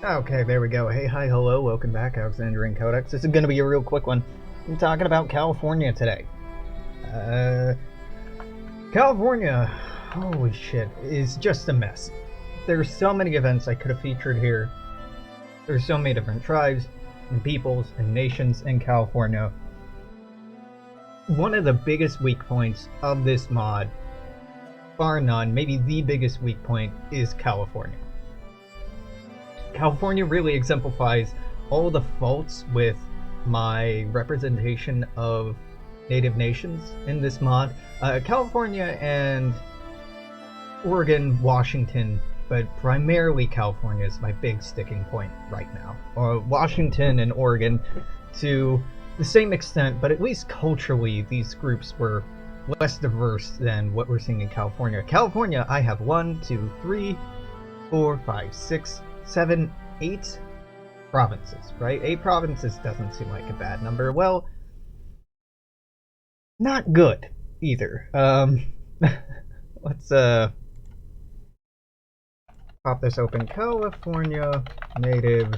Okay, there we go. Hey, hi, hello, welcome back, Alexandrian Codex. This is going to be a real quick one. I'm talking about California today. Uh, California, holy shit, is just a mess. There's so many events I could have featured here. There's so many different tribes and peoples and nations in California. One of the biggest weak points of this mod, bar none, maybe the biggest weak point, is California. California really exemplifies all the faults with my representation of native nations in this mod. California and Oregon, Washington, but primarily California is my big sticking point right now. Washington and Oregon to the same extent, but at least culturally these groups were less diverse than what we're seeing in California. California, I have 1, 2, 3, 4, 5, 6, 7, 8 provinces, right? 8 provinces doesn't seem like a bad number. Well, not good either. Let's pop this open. California native,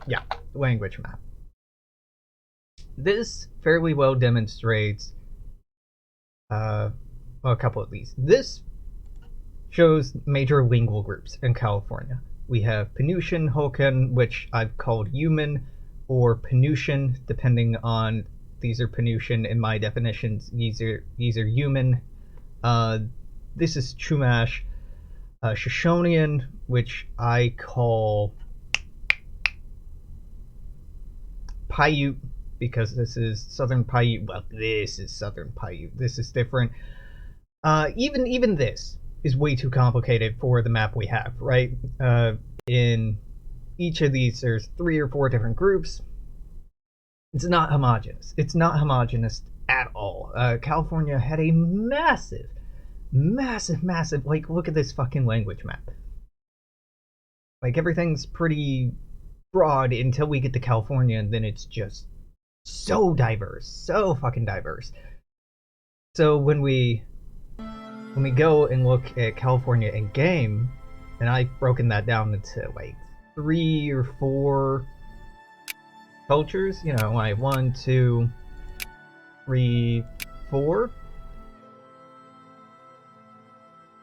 yeah, language map. This fairly well demonstrates well, a couple of these. This shows major lingual groups in California. We have Penutian, Hokan, which I've called human, or Penutian, depending on, these are Penutian in my definitions, these are human. This is Chumash. Shoshonean, which I call Paiute, because this is Southern Paiute. Well, this is Southern Paiute. This is different. Even this is way too complicated for the map we have, right? In each of these, there's 3 or 4 different groups. It's not homogenous. It's not homogenous at all. California had a massive, like, look at this fucking language map. Like, everything's pretty broad until we get to California, and then it's just so diverse, so fucking diverse. So when we go and look at California in game, and I've broken that down into like 3 or 4 cultures, you know, like 1, 2, 3, 4.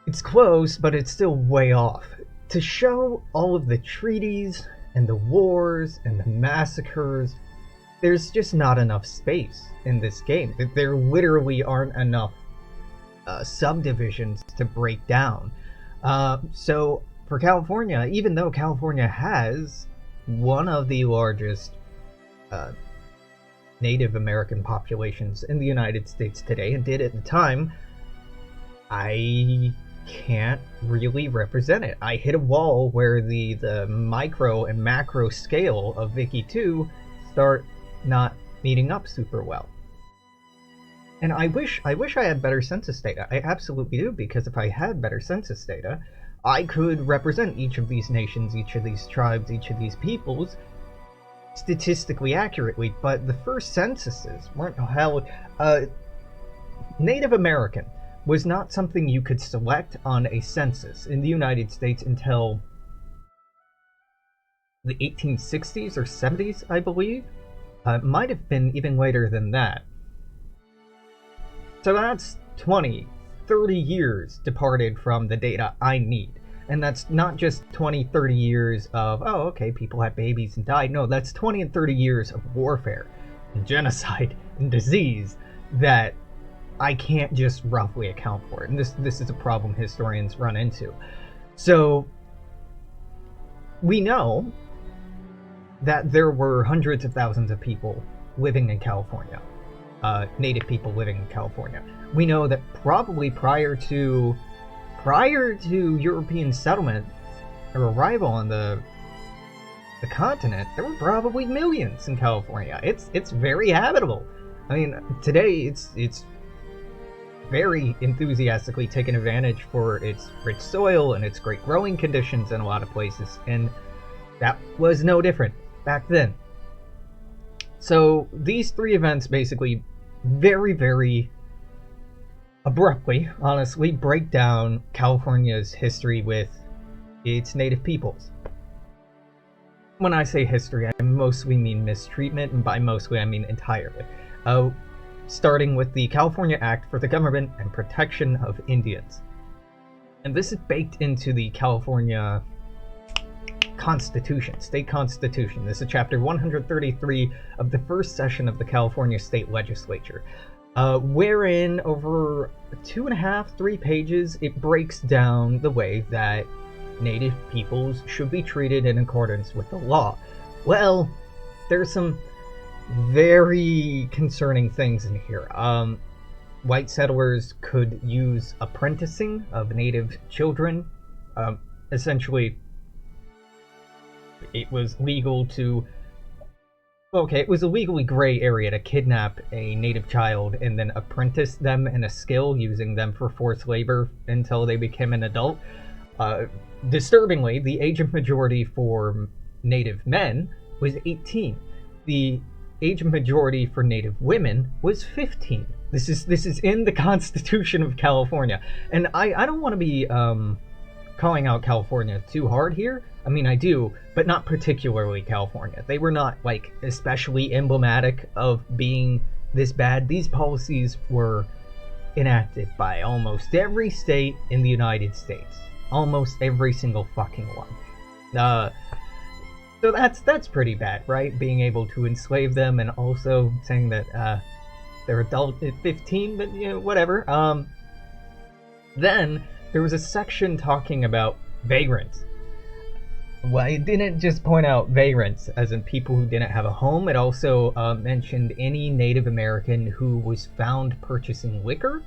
It's close, but it's still way off. To show all of the treaties and the wars and the massacres, there's just not enough space in this game. There literally aren't enough subdivisions to break down. So for California, even though California has one of the largest Native American populations in the United States today, and did at the time, I can't really represent it. I hit a wall where the micro and macro scale of Wiki 2 start not meeting up super well. And I wish I had better census data. I absolutely do, because if I had better census data, I could represent each of these nations, each of these tribes, each of these peoples statistically accurately. But the first censuses weren't held. Native American was not something you could select on a census in the United States until the 1860s or 70s, I believe. It might have been even later than that. So that's 20, 30 years departed from the data I need. And that's not just 20, 30 years of, oh, okay, people had babies and died. No, that's 20 and 30 years of warfare and genocide and disease that I can't just roughly account for. And this is a problem historians run into. So we know that there were hundreds of thousands of people living in California. Native people living in California. We know that probably prior to European settlement or arrival on the continent, there were probably millions in California. It's very habitable. I mean, today it's very enthusiastically taken advantage for its rich soil and its great growing conditions in a lot of places, and that was no different back then. So these 3 events basically very, very abruptly, honestly, break down California's history with its native peoples. When I say history, I mostly mean mistreatment, and by mostly I mean entirely. Starting with the California Act for the Government and Protection of Indians. And this is baked into the California Constitution, State Constitution. This is Chapter 133 of the first session of the California State Legislature, wherein over 2.5-3 pages it breaks down the way that Native peoples should be treated in accordance with the law. Well, there's some very concerning things in here. White settlers could use apprenticing of Native children. Essentially, it was legal to... Okay, it was a legally gray area to kidnap a Native child and then apprentice them in a skill, using them for forced labor until they became an adult. Disturbingly, the age of majority for Native men was 18. The age of majority for Native women was 15. This is in the Constitution of California. And I don't want to be calling out California too hard here. I mean, I do, but not particularly California. They were not, like, especially emblematic of being this bad. These policies were enacted by almost every state in the United States. Almost every single fucking one. So that's pretty bad, right? Being able to enslave them and also saying that they're adult at 15, but you know, whatever. Then there was a section talking about vagrants. Well, it didn't just point out vagrants, as in people who didn't have a home. It also mentioned any Native American who was found purchasing liquor,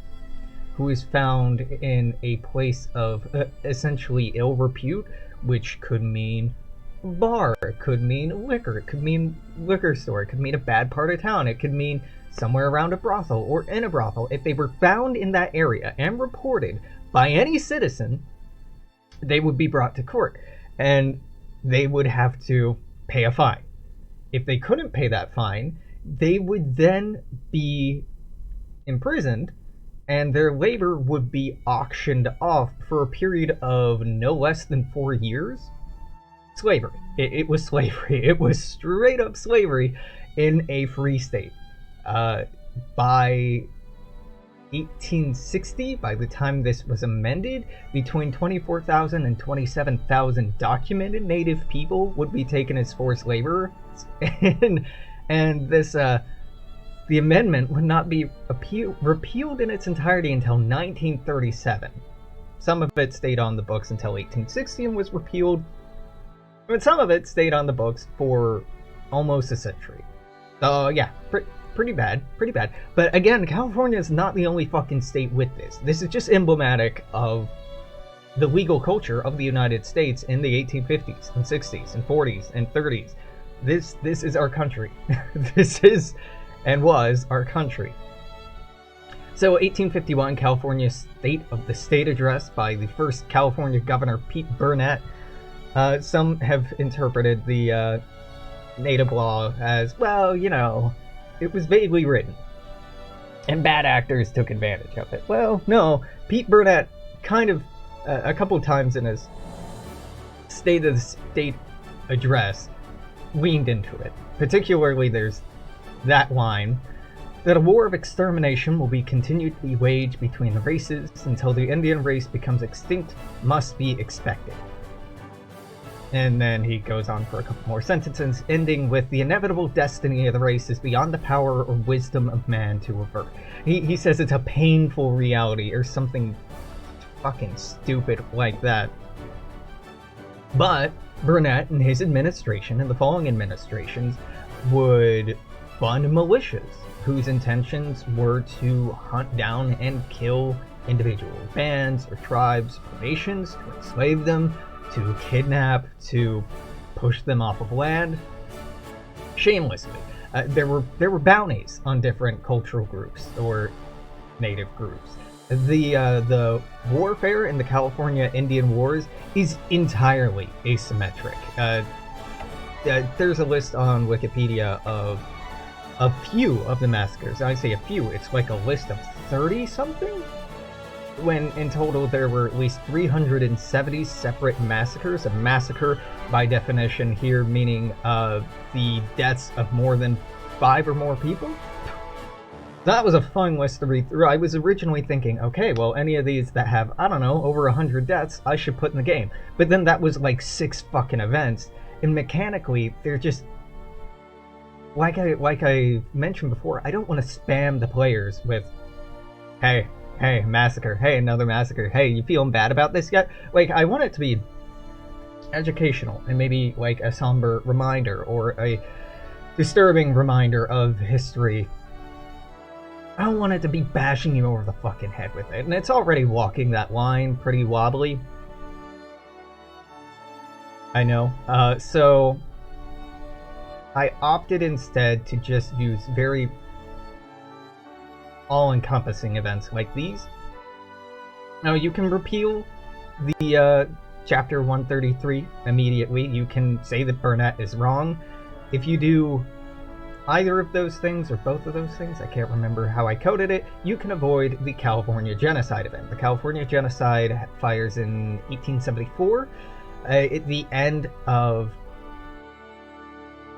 who is found in a place of essentially ill repute, which could mean bar, it could mean liquor, it could mean liquor store, it could mean a bad part of town, it could mean somewhere around a brothel or in a brothel. If they were found in that area and reported by any citizen, they would be brought to court and they would have to pay a fine. If they couldn't pay that fine, they would then be imprisoned and their labor would be auctioned off for a period of no less than 4 years. Slavery. It was slavery. It was straight up slavery in a free state. By 1860, by the time this was amended, between 24,000 and 27,000 documented Native people would be taken as forced labor, and this the amendment would not be repealed in its entirety until 1937. Some of it stayed on the books until 1860 and was repealed, but some of it stayed on the books for almost a century. So yeah, pretty bad. But again, California is not the only fucking state with this. This is just emblematic of the legal culture of the United States in the 1850s and 60s and 40s and 30s. This is our country. This is and was our country. So 1851, California State of the State Address by the first California Governor Pete Burnett. Some have interpreted the Native law as, well, you know, it was vaguely written and bad actors took advantage of it. Well, no, Pete Burnett kind of a couple times in his State of the State address leaned into it. Particularly, there's that line that a war of extermination will be continued to be waged between the races until the Indian race becomes extinct must be expected. And then he goes on for a couple more sentences, ending with the inevitable destiny of the race is beyond the power or wisdom of man to avert. He says it's a painful reality or something fucking stupid like that. But Burnett and his administration and the following administrations would fund militias whose intentions were to hunt down and kill individual bands or tribes or nations, to enslave them, to kidnap, to push them off of land shamelessly. There were bounties on different cultural groups or native groups. The warfare in the California Indian Wars is entirely asymmetric. There's a list on Wikipedia of a few of the massacres. I say a few, it's like a list of 30 something? when in total there were at least 370 separate massacres. A massacre, by definition here, meaning the deaths of more than 5 or more people. That was a fun list to read through. I was originally thinking, okay, well, any of these that have, I don't know, over 100 deaths, I should put in the game. But then that was like 6 fucking events, and mechanically, they're just... Like I mentioned before, I don't want to spam the players with, hey, massacre, hey, another massacre, hey, you feeling bad about this yet? Like, I want it to be educational, and maybe like a somber reminder, or a disturbing reminder of history. I don't want it to be bashing you over the fucking head with it, and it's already walking that line pretty wobbly. I know. So I opted instead to just use very all-encompassing events like these. Now, you can repeal the Chapter 133 immediately. You can say that Burnett is wrong. If you do either of those things, or both of those things, I can't remember how I coded it, you can avoid the California Genocide event. The California Genocide fires in 1874, at the end of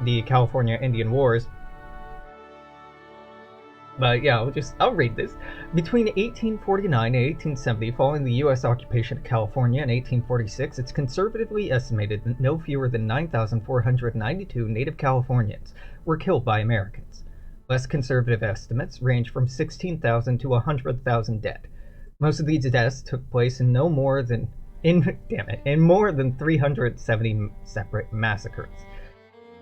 the California Indian Wars. But yeah, I'll read this. Between 1849 and 1870, following the U.S. occupation of California in 1846, it's conservatively estimated that no fewer than 9,492 native Californians were killed by Americans. Less conservative estimates range from 16,000 to 100,000 dead. Most of these deaths took place in more than 370 separate massacres.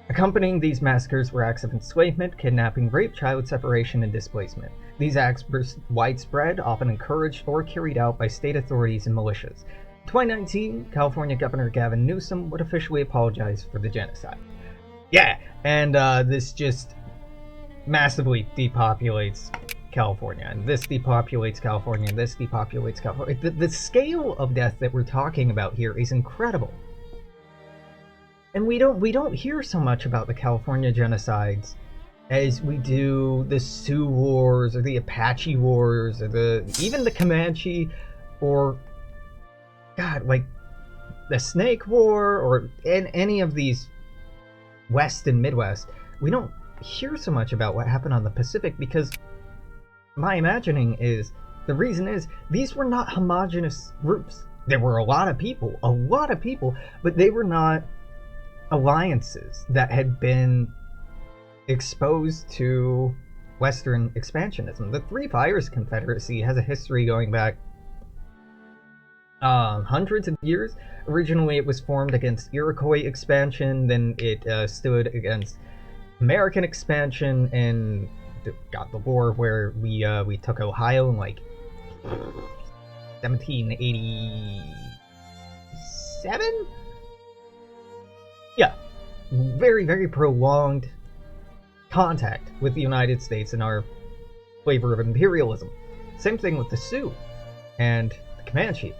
Accompanying these massacres were acts of enslavement, kidnapping, rape, child separation, and displacement. These acts were widespread, often encouraged or carried out by state authorities and militias. In 2019, California Governor Gavin Newsom would officially apologize for the genocide. Yeah, and this just massively depopulates California, and this depopulates California, and this depopulates California. The scale of death that we're talking about here is incredible. And we don't hear so much about the California genocides as we do the Sioux Wars, or the Apache Wars, or even the Comanche, or God, like the Snake War, or in any of these West and Midwest. We don't hear so much about what happened on the Pacific, because my imagining is the reason is these were not homogenous groups. There were a lot of people, but they were not alliances that had been exposed to Western expansionism. The Three Fires Confederacy has a history going back hundreds of years. Originally, it was formed against Iroquois expansion, then it stood against American expansion, and got the war where we took Ohio in like 1787. Yeah, very, very prolonged contact with the United States and our flavor of imperialism. Same thing with the Sioux and the Comanche,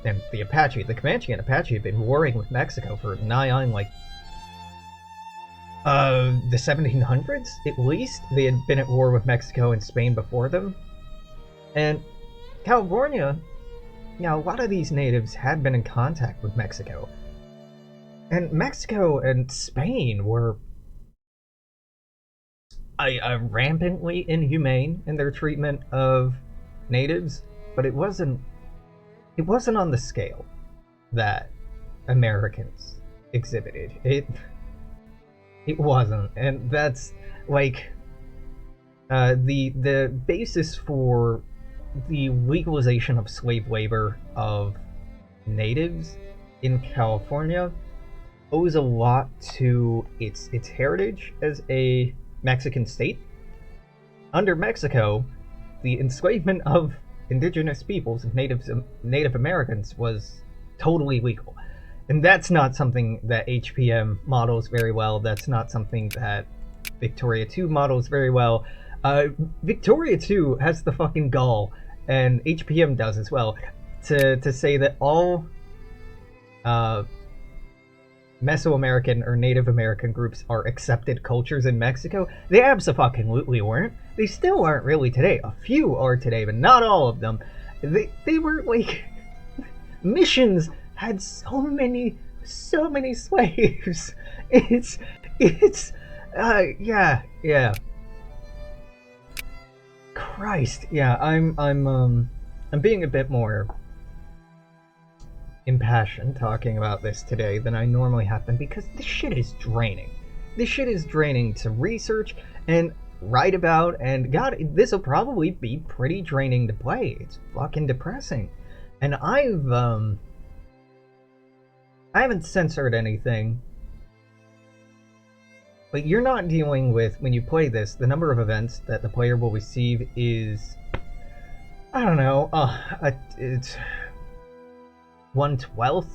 and the Apache. The Comanche and Apache have been warring with Mexico for nigh on like the 1700s at least. They had been at war with Mexico and Spain before them. And California, a lot of these natives had been in contact with Mexico. And Mexico and Spain were rampantly inhumane in their treatment of natives, but it wasn't on the scale that Americans exhibited. It wasn't, and that's like the basis for the legalization of slave labor of natives in California owes a lot to its heritage as a Mexican state. Under Mexico, the enslavement of indigenous peoples, Native Americans, was totally legal. And that's not something that HPM models very well. That's not something that Victoria 2 models very well. Victoria 2 has the fucking gall, and HPM does as well, to say that all Mesoamerican or Native American groups are accepted cultures in Mexico. They abso-fucking-lutely weren't. They still aren't really today. A few are today, but not all of them. They were like missions had so many slaves. It's yeah. Christ, yeah. I'm being a bit more impassioned talking about this today than I normally have been because this shit is draining. This shit is draining to research and write about, and God, this will probably be pretty draining to play. It's fucking depressing. And I haven't censored anything, but you're not dealing with, when you play this, the number of events that the player will receive is, I don't know, it's 1/12?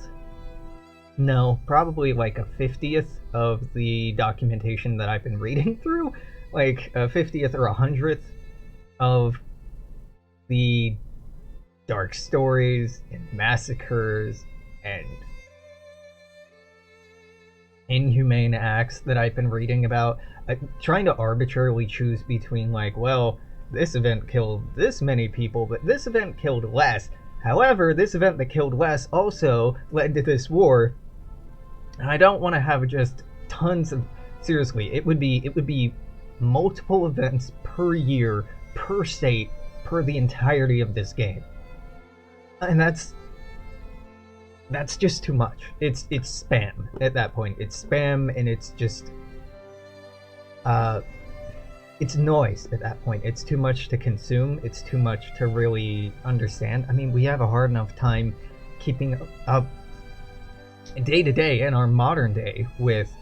No, probably like a 50th of the documentation that I've been reading through. Like a 50th or 100th of the dark stories and massacres and inhumane acts that I've been reading about. Trying to arbitrarily choose between, like, well, this event killed this many people, but this event killed less. However, this event that killed less also led to this war. And I don't want to have just tons of... Seriously, it would be multiple events per year, per state, per the entirety of this game. And that's just too much. It's spam at that point. It's spam, and it's just... it's noise at that point. It's too much to consume. It's too much to really understand. I mean, we have a hard enough time keeping up day to day in our modern day with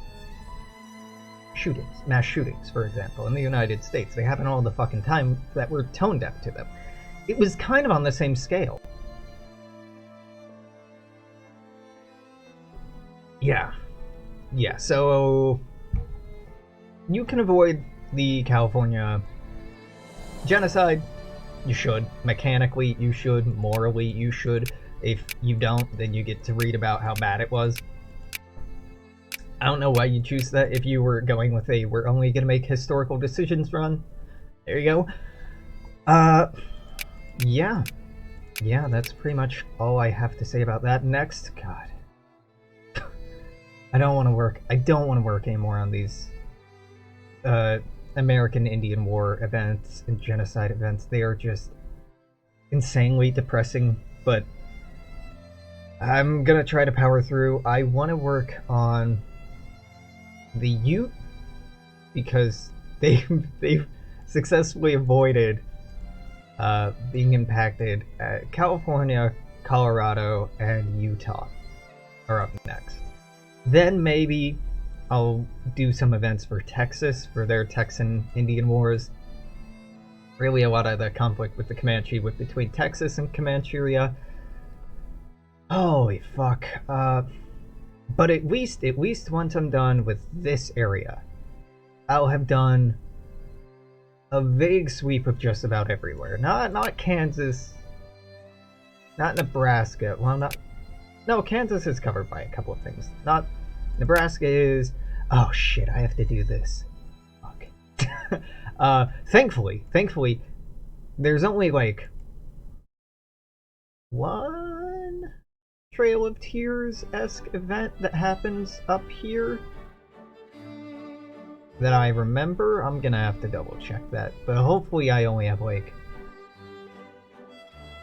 shootings, mass shootings, for example, in the United States. They happen all the fucking time that we're tone deaf to them. It was kind of on the same scale. Yeah. Yeah, so you can avoid the California genocide. You should. Mechanically, you should. Morally, you should. If you don't, then you get to read about how bad it was. I don't know why you choose that if you were going with a we're only gonna make historical decisions run. There you go. Yeah. Yeah, that's pretty much all I have to say about that. Next, God. I don't want to work anymore on these American Indian War events and genocide events. They are just insanely depressing, but I'm gonna try to power through. I want to work on the Ute because they've successfully avoided being impacted. California, Colorado, and Utah are up next. Then maybe I'll do some events for Texas, for their Texan Indian Wars. Really a lot of the conflict with the Comanche between Texas and Comancheria. Holy fuck. But at least once I'm done with this area, I'll have done a vague sweep of just about everywhere. Not Kansas, not Nebraska. Well, no, Kansas is covered by a couple of things. Not Nebraska is... Oh shit, I have to do this. Fuck. Thankfully, there's only like one Trail of Tears-esque event that happens up here that I remember. I'm gonna have to double check that, but hopefully I only have like,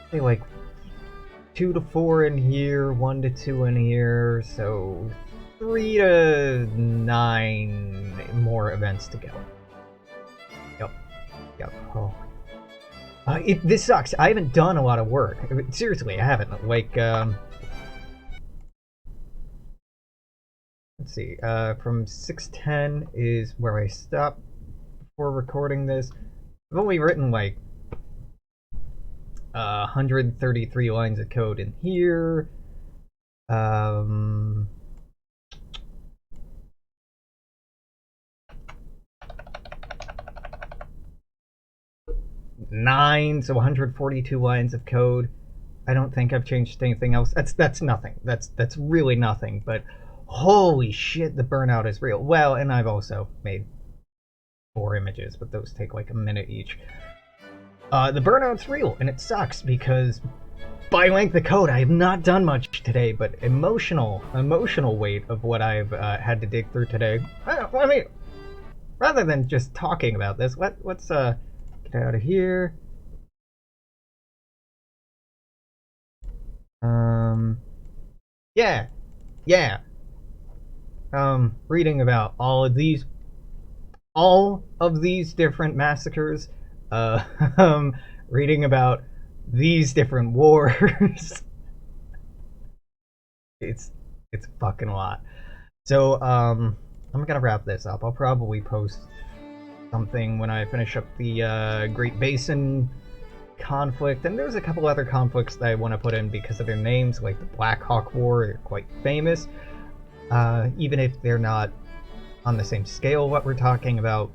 say like 2 to 4 in here, 1 to 2 in here, so 3 to 9 more events to go. Yep. Oh. This sucks. I haven't done a lot of work. Seriously, I haven't. Like, let's see. From 6:10 is where I stopped before recording this. I've only written like 133 lines of code in here. 9, so 142 lines of code. I don't think I've changed anything else. That's nothing. That's really nothing. But holy shit, the burnout is real. Well, and I've also made 4 images, but those take like a minute each. The burnout's real, and it sucks because by length of code, I have not done much today, but emotional weight of what I've had to dig through today. I mean, rather than just talking about this, let's get out of here. Yeah. Reading about all of these different massacres, reading about these different wars. it's a fucking lot. So I'm gonna wrap this up. I'll probably post something when I finish up the Great Basin conflict, and there's a couple other conflicts that I want to put in because of their names, like the Black Hawk War. They're quite famous, even if they're not on the same scale what we're talking about.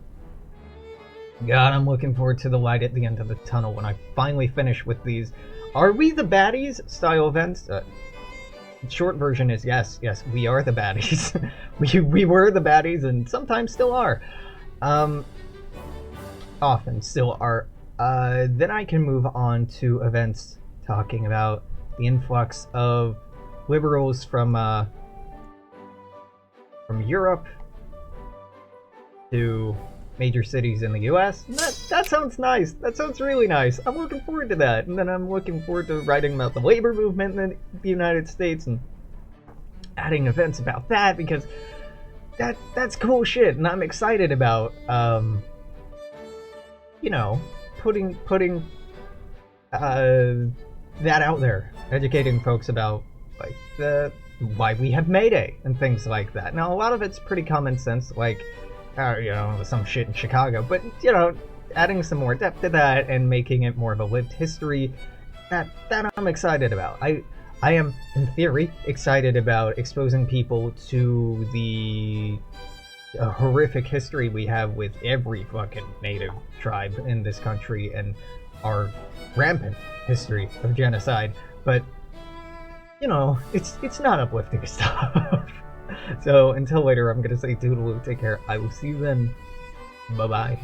God, I'm looking forward to the light at the end of the tunnel when I finally finish with these "Are we the baddies?" style events. Short version is yes, we are the baddies. we were the baddies and sometimes still are. Often still are. Then I can move on to events talking about the influx of liberals from Europe to major cities in the US. That sounds nice. That sounds really nice. I'm looking forward to that. And then I'm looking forward to writing about the labor movement in the United States and adding events about that because that's cool shit. And I'm excited about putting that out there, educating folks about like why we have Mayday and things like that. Now a lot of it's pretty common sense, like some shit in Chicago, but adding some more depth to that and making it more of a lived history, that I'm excited about. I am, in theory, excited about exposing people to the horrific history we have with every fucking native tribe in this country and our rampant history of genocide. But it's not uplifting stuff. So until later, I'm gonna say toodaloo, take care. I will see you then. Bye bye.